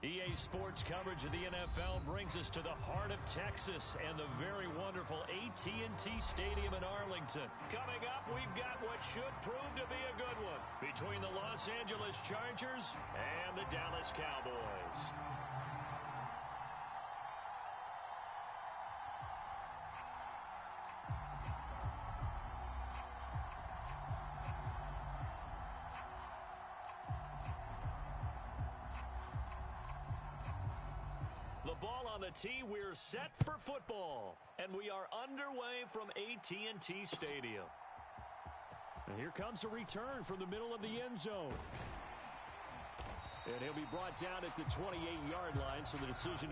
EA Sports coverage of the NFL brings us to the heart of Texas and the very wonderful AT&T Stadium in Arlington. Coming up, we've got what should prove to be a good one between the Los Angeles Chargers and the Dallas Cowboys. The ball on the tee, we're set for football. And we are underway from AT&T Stadium. And here comes a return from the middle of the end zone. And he'll be brought down at the 28-yard line, so the decision...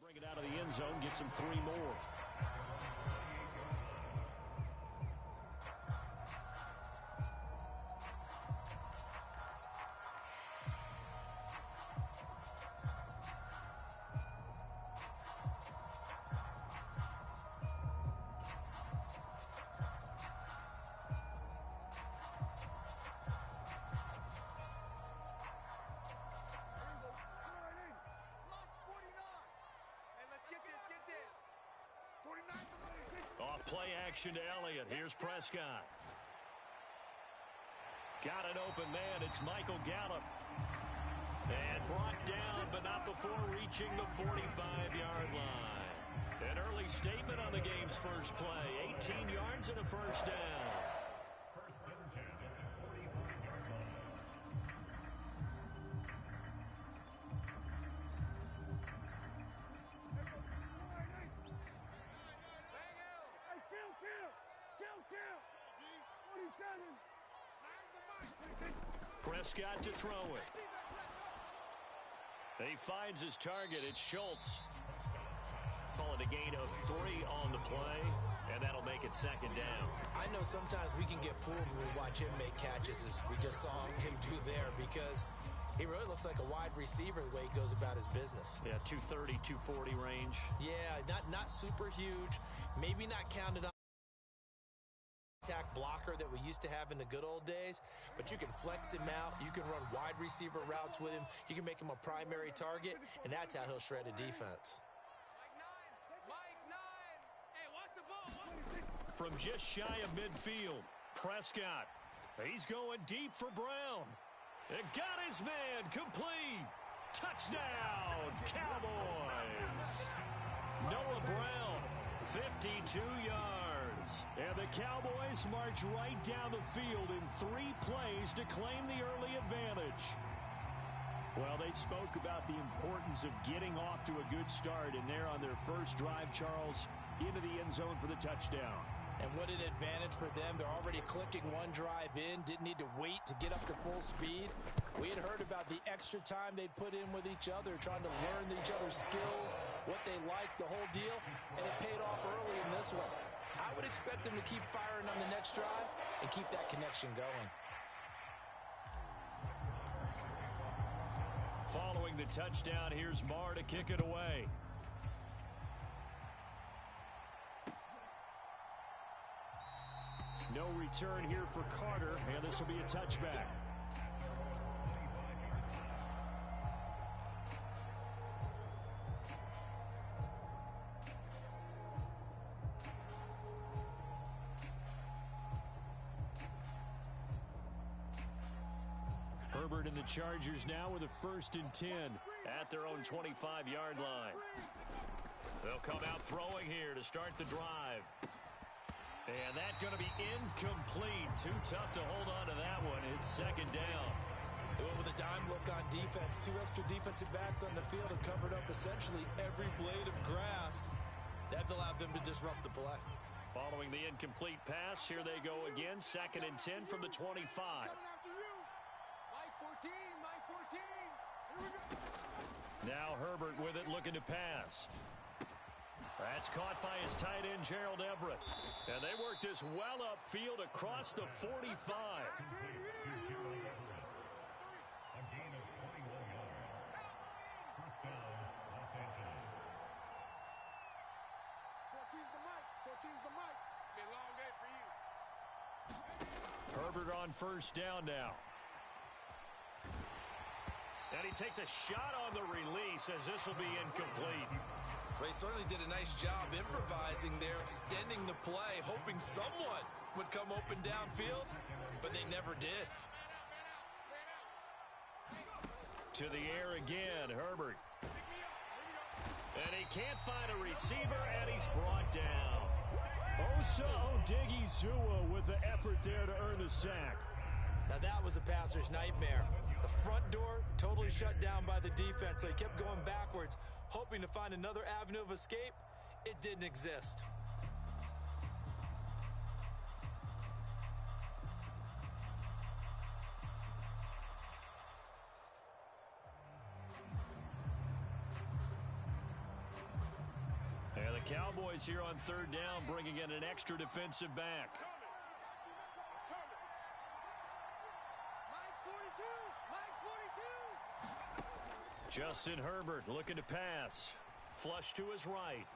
Bring it out of the end zone, get some 3 more. Off play action to Elliott. Here's Prescott. Got an open man. It's Michael Gallup. And brought down, but not before reaching the 45-yard line. An early statement on the game's first play. 18 yards and a first down. Prescott to throw it. He finds his target. It's Schultz. Call it a gain of 3 on the play, and that'll make it second down. I know sometimes we can get fooled when we watch him make catches, as we just saw him do there, because he really looks like a wide receiver the way he goes about his business. Yeah, 230, 240 range. Yeah, not super huge. Maybe not counted on attack blocker that we used to have in the good old days, but you can flex him out. You can run wide receiver routes with him. You can make him a primary target, and that's how he'll shred a defense. From just shy of midfield, Prescott. He's going deep for Brown. It got his man complete. Touchdown, Cowboys. Noah Brown, 52 yards. And the Cowboys march right down the field in 3 plays to claim the early advantage. Well, they spoke about the importance of getting off to a good start, and they're on their first drive, Charles, into the end zone for the touchdown. And what an advantage for them. They're already clicking 1 drive in, didn't need to wait to get up to full speed. We had heard about the extra time they put in with each other, trying to learn each other's skills, what they liked, the whole deal, and it paid off early in this one. I would expect them to keep firing on the next drive and keep that connection going. Following the touchdown, here's Marr to kick it away. No return here for Carter, and this will be a touchback. Herbert and the Chargers now with a 1st and 10 at their own 25-yard line. They'll come out throwing here to start the drive. And that's going to be incomplete. Too tough to hold on to that one. It's 2nd down. They went with a dime look on defense. 2 extra defensive backs on the field and covered up essentially every blade of grass. That allowed them to disrupt the play. Following the incomplete pass, here they go again. 2nd and 10 from the 25. Now Herbert with it, looking to pass. That's caught by his tight end, Gerald Everett. And they work this well upfield across the 45. Herbert on 1st down now. And he takes a shot on the release as this will be incomplete. Well, he certainly did a nice job improvising there, extending the play, hoping someone would come open downfield, but they never did. To the air again, Herbert. And he can't find a receiver, and he's brought down. Osa Odighizuwa with the effort there to earn the sack. Now that was a passer's nightmare. The front door totally shut down by the defense, so he kept going backwards, hoping to find another avenue of escape. It didn't exist. And the Cowboys here on 3rd down, bringing in an extra defensive back. Justin Herbert looking to pass. Flush to his right.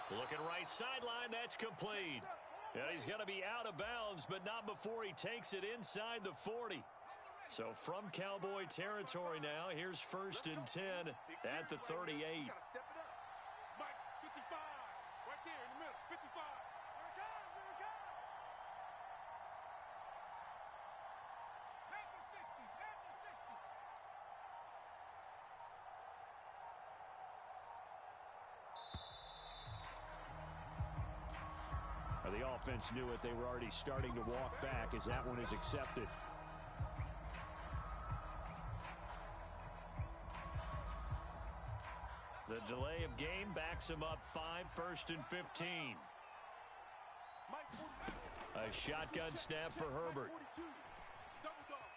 Looking right sideline, that's complete. Yeah, he's going to be out of bounds, but not before he takes it inside the 40. So from Cowboy territory now, here's 1st and 10 at the 38. The offense knew it. They were already starting to walk back as that one is accepted. The delay of game backs him up 5, 1st and 15. A shotgun snap for Herbert.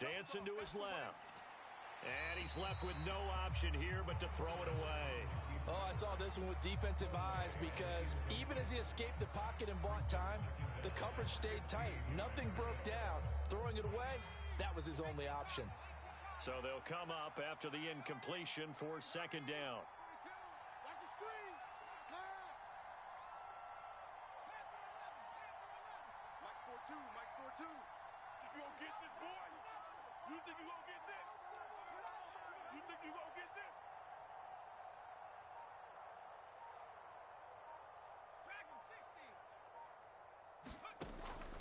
Dancing to his left. And he's left with no option here but to throw it away. Oh, I saw this one with defensive eyes because even as he escaped the pocket and bought time, the coverage stayed tight. Nothing broke down. Throwing it away, that was his only option. So they'll come up after the incompletion for 2nd down.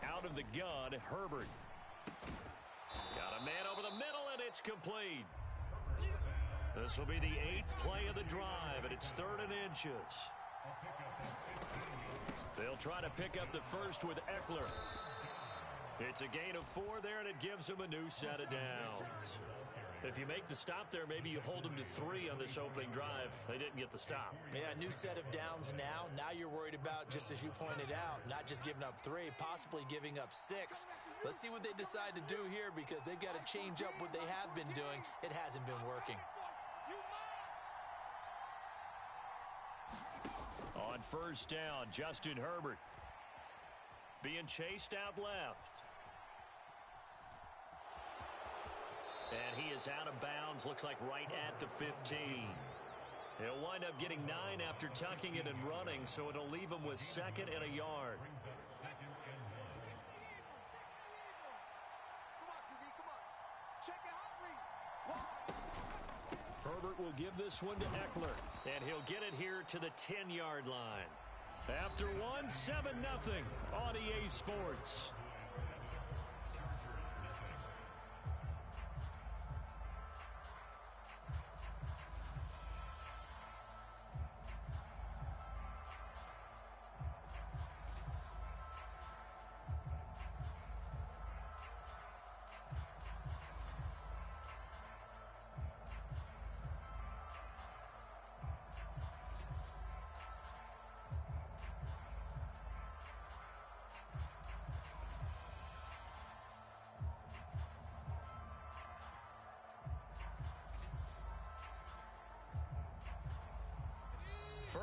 Out of the gun, Herbert. Got a man over the middle, and it's complete. This will be the 8th play of the drive, and it's 3rd and inches. They'll try to pick up the first with Eckler. It's a gain of 4 there, and it gives him a new set of downs. If you make the stop there, maybe you hold them to 3 on this opening drive. They didn't get the stop. Yeah, new set of downs now. Now you're worried about, just as you pointed out, not just giving up 3, possibly giving up 6. Let's see what they decide to do here because they've got to change up what they have been doing. It hasn't been working. On 1st down, Justin Herbert being chased out left. And he is out of bounds, looks like right at the 15. He'll wind up getting 9 after tucking it and running, so it'll leave him with 2nd and a yard. Herbert will give this one to Eckler, and he'll get it here to the 10-yard line. After one, 7-0 on EA Sports.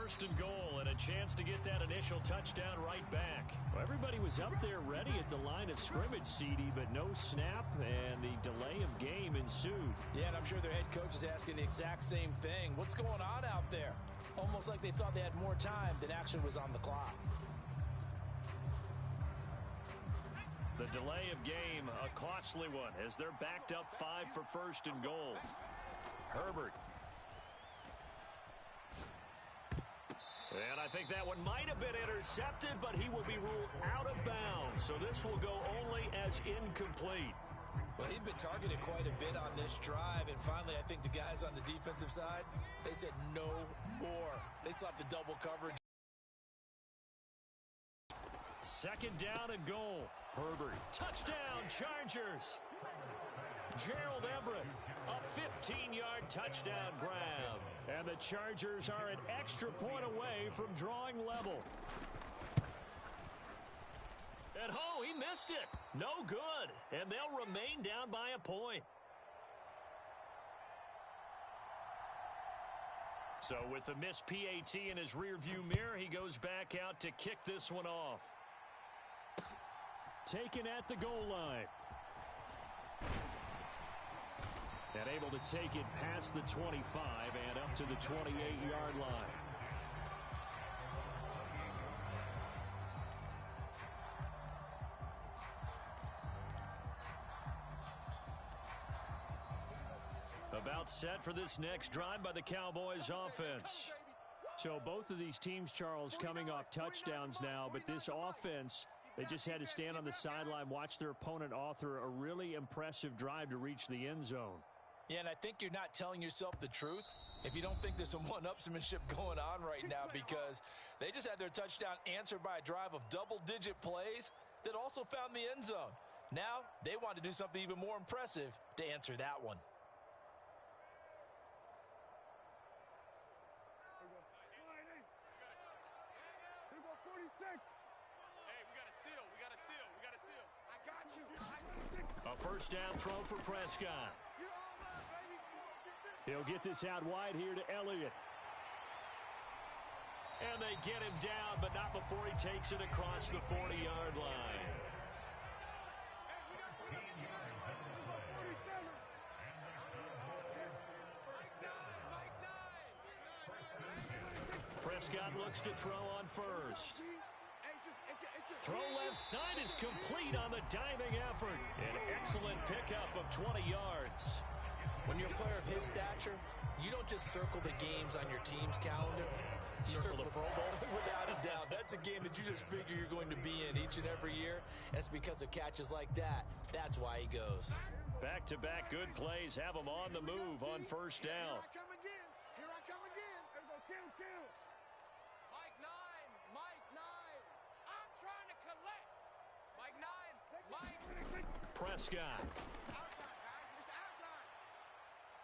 First and goal, and a chance to get that initial touchdown right back. Well, everybody was up there ready at the line of scrimmage, CD, but no snap, and the delay of game ensued. Yeah, and I'm sure their head coach is asking the exact same thing. What's going on out there? Almost like they thought they had more time than actually was on the clock. The delay of game, a costly one, as they're backed up 5 for first and goal. Herbert. And I think that one might have been intercepted, but he will be ruled out of bounds. So this will go only as incomplete. Well, he'd been targeted quite a bit on this drive, and finally I think the guys on the defensive side, they said no more. They slapped the double coverage. Second down and goal. Herbert. Touchdown, Chargers. Gerald Everett, a 15-yard touchdown grab. And the Chargers are an extra point away from drawing level. And oh, he missed it. No good. And they'll remain down by a point. So with the missed PAT in his rearview mirror, he goes back out to kick this one off. Taken at the goal line. And able to take it past the 25 and up to the 28-yard line. About set for this next drive by the Cowboys offense. So both of these teams, Charles, coming off touchdowns now, but this offense, they just had to stand on the sideline, watch their opponent author a really impressive drive to reach the end zone. Yeah, and I think you're not telling yourself the truth if you don't think there's some one-upsmanship going on right now, because they just had their touchdown answered by a drive of double-digit plays that also found the end zone. Now they want to do something even more impressive to answer that one. A first down throw for Prescott. He'll get this out wide here to Elliott. And they get him down, but not before he takes it across the 40-yard line. Prescott looks to throw on first. Throw left side is complete on the diving effort. An excellent pickup of 20 yards. When you're a player of his stature, you don't just circle the games on your team's calendar. You circle the Pro Bowl. Without a doubt. That's a game that you just figure you're going to be in each and every year. And it's because of catches like that. That's why he goes. Back-to-back good plays have him on the move on first down. Here I come again. There we go. Kill. Mike 9. I'm trying to collect. Mike 9. Prescott.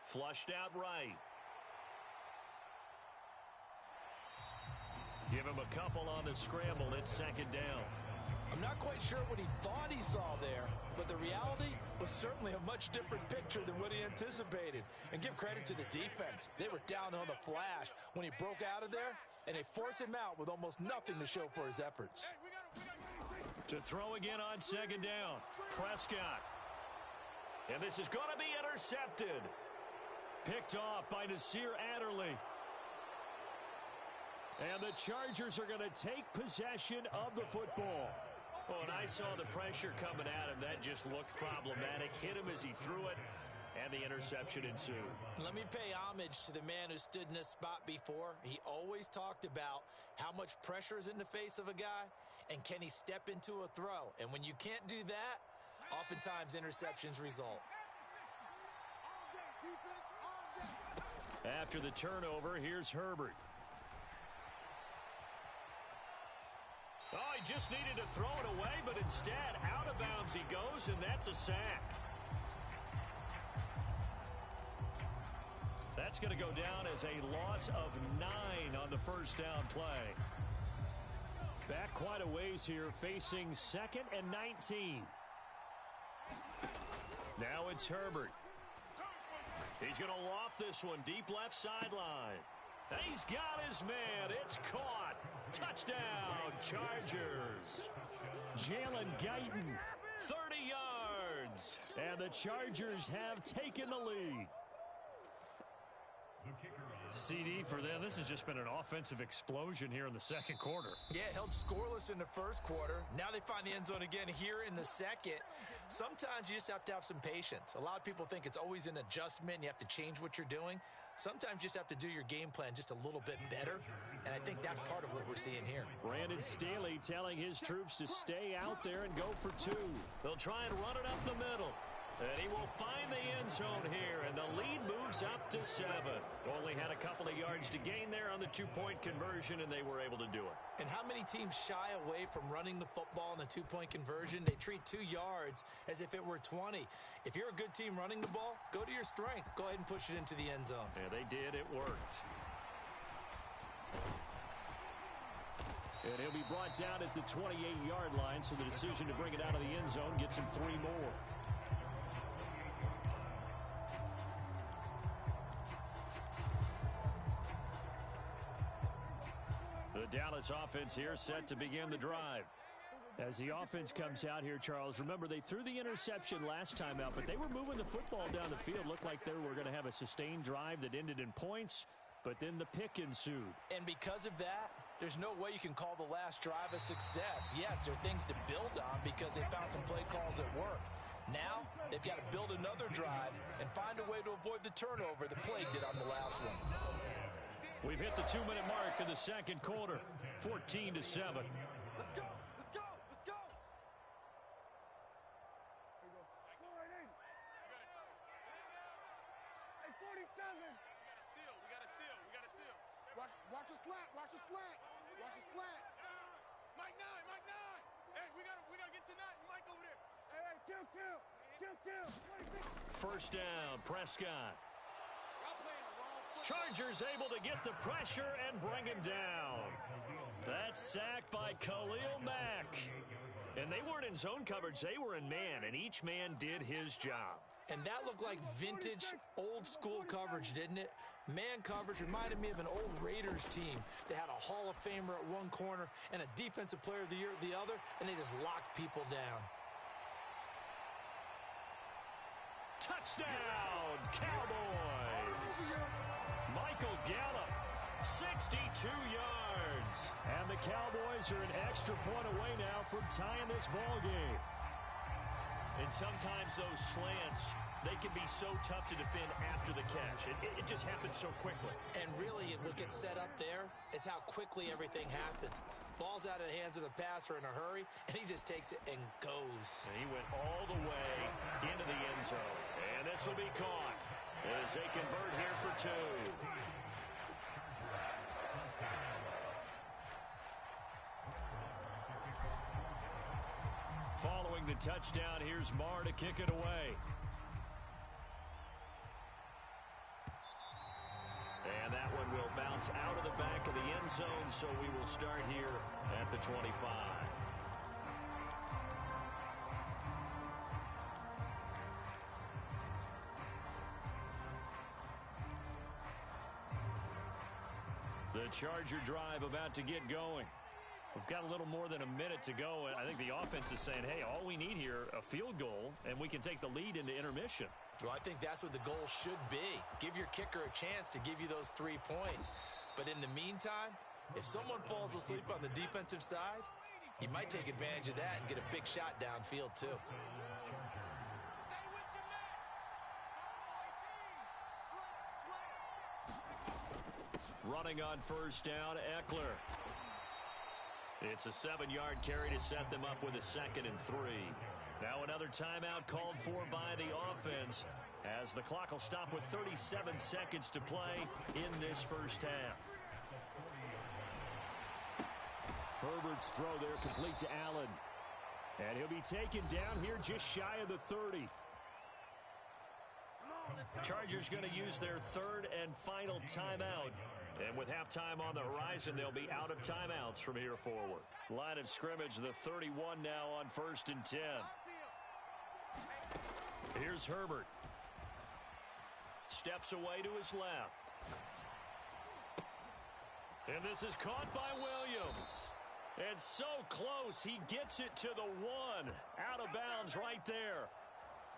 Flushed out right. Give him a couple on the scramble. It's second down. I'm not quite sure what he thought he saw there, but the reality was certainly a much different picture than what he anticipated. And give credit to the defense. They were down on the flash when he broke out of there, and they forced him out with almost nothing to show for his efforts. To throw again on second down. Prescott. And this is going to be intercepted. Picked off by Nasir Adderley. And the Chargers are going to take possession of the football. Oh, and I saw the pressure coming at him. That just looked problematic. Hit him as he threw it, and the interception ensued. Let me pay homage to the man who stood in this spot before. He always talked about how much pressure is in the face of a guy, and can he step into a throw. And when you can't do that, oftentimes interceptions result. After the turnover, here's Herbert. Oh, he just needed to throw it away, but instead, out of bounds he goes, and that's a sack. That's going to go down as a loss of 9 on the first down play. Back quite a ways here, facing 2nd and 19. Now it's Herbert. He's going to loft this one deep left sideline. He's got his man. It's caught. Touchdown, Chargers. Jalen Guyton, 30 yards. and the Chargers have taken the lead. CD for them, this has just been an offensive explosion here in the second quarter. Yeah, held scoreless in the first quarter. Now they find the end zone again here in the second. Sometimes you just have to have some patience. A lot of people think it's always an adjustment. You have to change what you're doing. Sometimes you just have to do your game plan just a little bit better, and I think that's part of what we're seeing here. Brandon Staley telling his troops to stay out there and go for two. They'll try and run it up the middle. And he will find the end zone here, and the lead moves up to 7. Only had a couple of yards to gain there on the two-point conversion, and they were able to do it. And how many teams shy away from running the football in the two-point conversion? They treat 2 yards as if it were 20. If you're a good team running the ball, go to your strength. Go ahead and push it into the end zone. Yeah, they did. It worked. And he'll be brought down at the 28-yard line, so the decision to bring it out of the end zone gets him 3 more. The Dallas offense here set to begin the drive. As the offense comes out here, Charles, remember they threw the interception last time out, but they were moving the football down the field. Looked like they were going to have a sustained drive that ended in points, but then the pick ensued. And because of that, there's no way you can call the last drive a success. Yes, there are things to build on because they found some play calls that work. Now, they've got to build another drive and find a way to avoid the turnover the play did on the last one. We've hit the 2-minute mark in the second quarter, 14-7. Let's go. Let's go. Let's go. Here we go. Go right in. Hey, 47. We got a seal. Watch a slat. Watch a slat. Mike 9. Hey, we gotta get to 9. Mike over there. Hey, kill. 26. First down, Prescott. Chargers able to get the pressure and bring him down. That's sacked by Khalil Mack. And they weren't in zone coverage. They were in man, and each man did his job. And that looked like vintage, old-school coverage, didn't it? Man coverage reminded me of an old Raiders team. They had a Hall of Famer at one corner and a Defensive Player of the Year at the other, and they just locked people down. Touchdown, Cowboys! Michael Gallup, 62 yards. And the Cowboys are an extra point away now from tying this ball game. And sometimes those slants, they can be so tough to defend after the catch. It just happens so quickly. And really, what gets set up there is how quickly everything happens. Ball's out of the hands of the passer in a hurry, and he just takes it and goes. And he went all the way into the end zone. And this will be caught as they convert here for 2. Following the touchdown, here's Marr to kick it away. And that one will bounce out of the back of the end zone, so we will start here at the 25. The Charger drive about to get going. We've got a little more than a minute to go, and I think the offense is saying, hey, all we need here, a field goal, and we can take the lead into intermission. Well, I think that's what the goal should be. Give your kicker a chance to give you those 3 points. But in the meantime, if someone falls asleep on the defensive side, you might take advantage of that and get a big shot downfield, too. Running on first down, Eckler. It's a 7-yard carry to set them up with a 2nd and 3. Now another timeout called for by the offense as the clock will stop with 37 seconds to play in this first half. Herbert's throw there complete to Allen. And he'll be taken down here just shy of the 30. Chargers going to use their 3rd and final timeout. And with halftime on the horizon, they'll be out of timeouts from here forward. Line of scrimmage, the 31 now on 1st and 10. Here's Herbert. Steps away to his left. And this is caught by Williams. And so close, he gets it to the one. Out of bounds right there.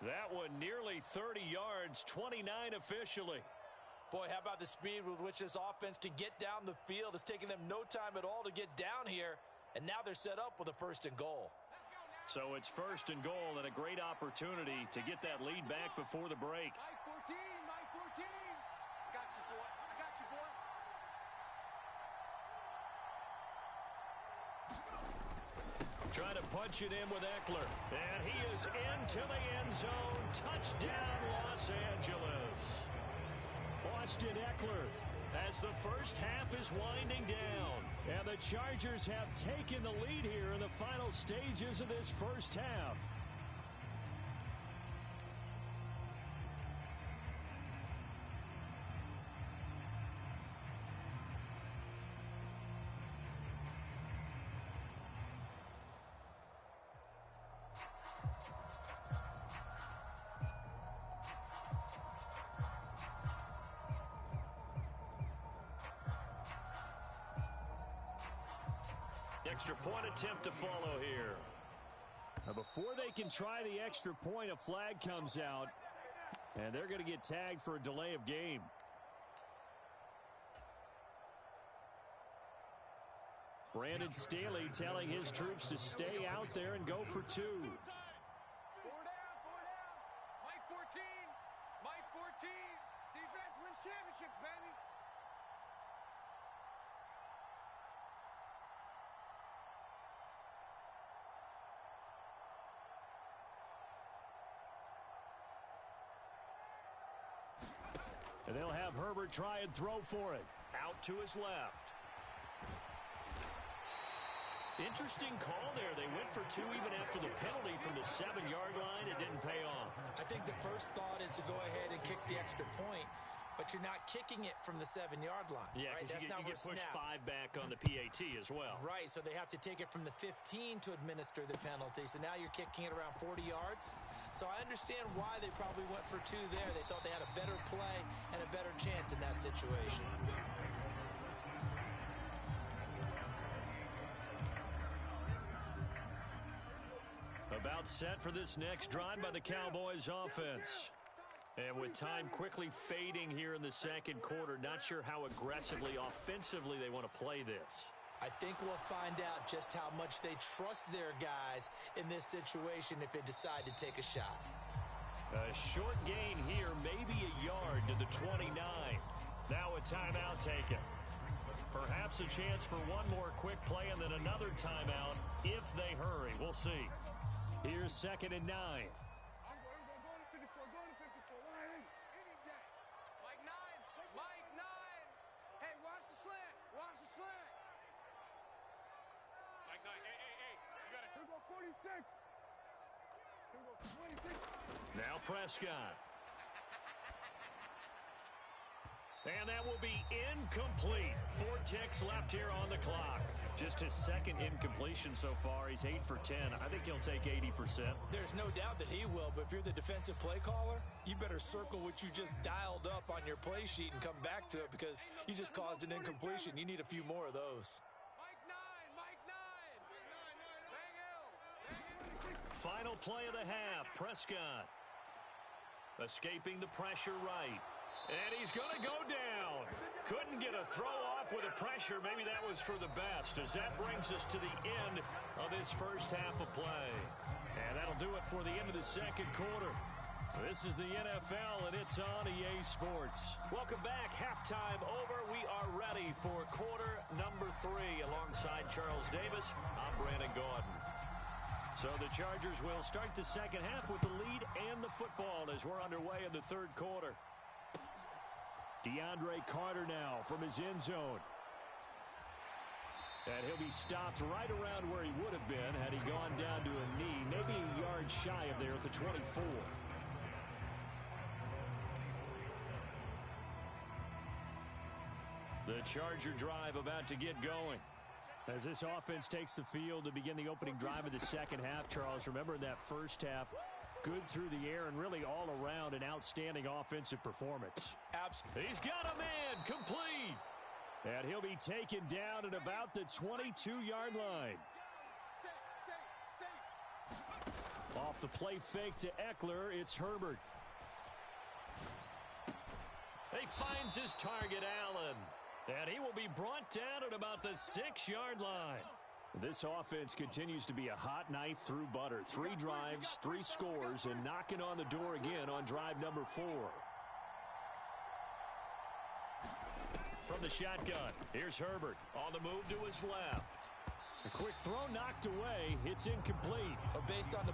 That one nearly 30 yards, 29 officially. Boy, how about the speed with which this offense can get down the field? It's taking them no time at all to get down here. And now they're set up with a 1st and goal. So it's 1st and goal and a great opportunity to get that lead back before the break. Mike 14, Mike 14. I got you, boy. I got you, boy. Trying to punch it in with Eckler. And he is into the end zone. Touchdown, Los Angeles. Austin Eckler as the first half is winding down. And the Chargers have taken the lead here in the final stages of this first half. Extra point attempt to follow here. Now before they can try the extra point, a flag comes out, and they're going to get tagged for a delay of game. Brandon Staley telling his troops to stay out there and go for 2. 4 down, 4 down. Mike 14, Mike 14. Defense wins championships, baby. And they'll have Herbert try and throw for it. Out to his left. Interesting call there. They went for 2 even after the penalty from the 7-yard line. It didn't pay off. I think the first thought is to go ahead and kick the extra point, but you're not kicking it from the 7-yard line. Yeah, right? because That's you get pushed snapped. 5 back on the PAT as well. Right, so they have to take it from the 15 to administer the penalty. So now you're kicking it around 40 yards. So I understand why they probably went for 2 there. They thought they had a better play and a better chance in that situation. About set for this next drive by the Cowboys offense. And with time quickly fading here in the second quarter, not sure how aggressively, offensively they want to play this. I think we'll find out just how much they trust their guys in this situation if they decide to take a shot. A short gain here, maybe a yard to the 29. Now a timeout taken. Perhaps a chance for one more quick play and then another timeout if they hurry. We'll see. Here's 2nd and 9. Go to 54, go to 54. Any day. Mike 9, Mike 9. Hey, watch the slant, watch the slant. Mike 9, hey. You got it. Here we go, 46. Here we go, 26. Now Prescott. And that will be incomplete. 4 ticks left here on the clock. Just his 2nd incompletion so far. He's 8 for 10. I think he'll take 80%. There's no doubt that he will, but if you're the defensive play caller, you better circle what you just dialed up on your play sheet and come back to it because you just caused an incompletion. You need a few more of those. Mike 9, Mike 9. Bang him. Final play of the half. Prescott escaping the pressure right. And he's going to go down. Couldn't get a throw off with the pressure. Maybe that was for the best, as that brings us to the end of this first half of play. And that'll do it for the end of the second quarter. This is the NFL, and it's on EA Sports. Welcome back. Halftime over. We are ready for quarter number 3. Alongside Charles Davis, I'm Brandon Gaudin. So the Chargers will start the second half with the lead and the football as we're underway in the third quarter. DeAndre Carter now from his end zone. And he'll be stopped right around where he would have been had he gone down to a knee, maybe a yard shy of there at the 24. The Charger drive about to get going. As this offense takes the field to begin the opening drive of the second half, Charles, remember in that first half, good through the air and really all around an outstanding offensive performance. Absolutely. He's got a man complete. And he'll be taken down at about the 22-yard line. Off the play fake to Eckler, it's Herbert. He finds his target, Allen. And he will be brought down at about the 6-yard line. This offense continues to be a hot knife through butter. 3 drives, 3 scores, and knocking on the door again on drive number 4. From the shotgun, here's Herbert on the move to his left. A quick throw knocked away. It's incomplete. Based on the...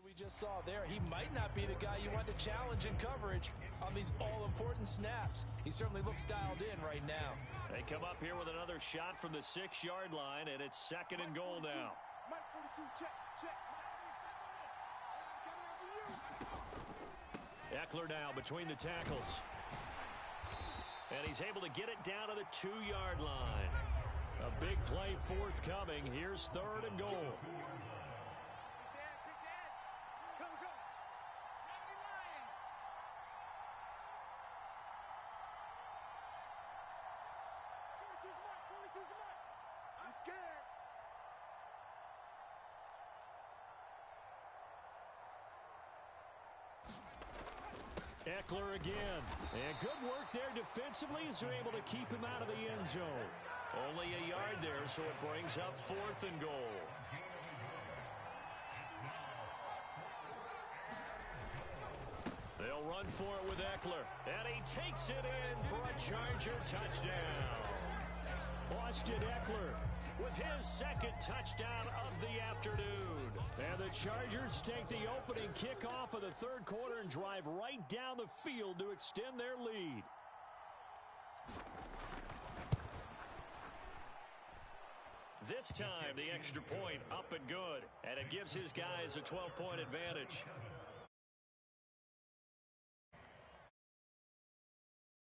we just saw there, he might not be the guy you want to challenge in coverage on these all-important snaps. He certainly looks dialed in right now. They come up here with another shot from the 6-yard line, and it's 2nd and goal now. Mike 42, check, check. Eckler now between the tackles. And he's able to get it down to the 2-yard line. A big play forthcoming. Here's 3rd and goal. Eckler again. And good work there defensively as they're able to keep him out of the end zone. Only a yard there, so it brings up 4th and goal. They'll run for it with Eckler. And he takes it in for a Charger touchdown. Austin Eckler with his 2nd touchdown of the afternoon. And the Chargers take the opening kickoff of the 3rd quarter and drive right down the field to extend their lead. This time, the extra point up and good, and it gives his guys a 12-point advantage.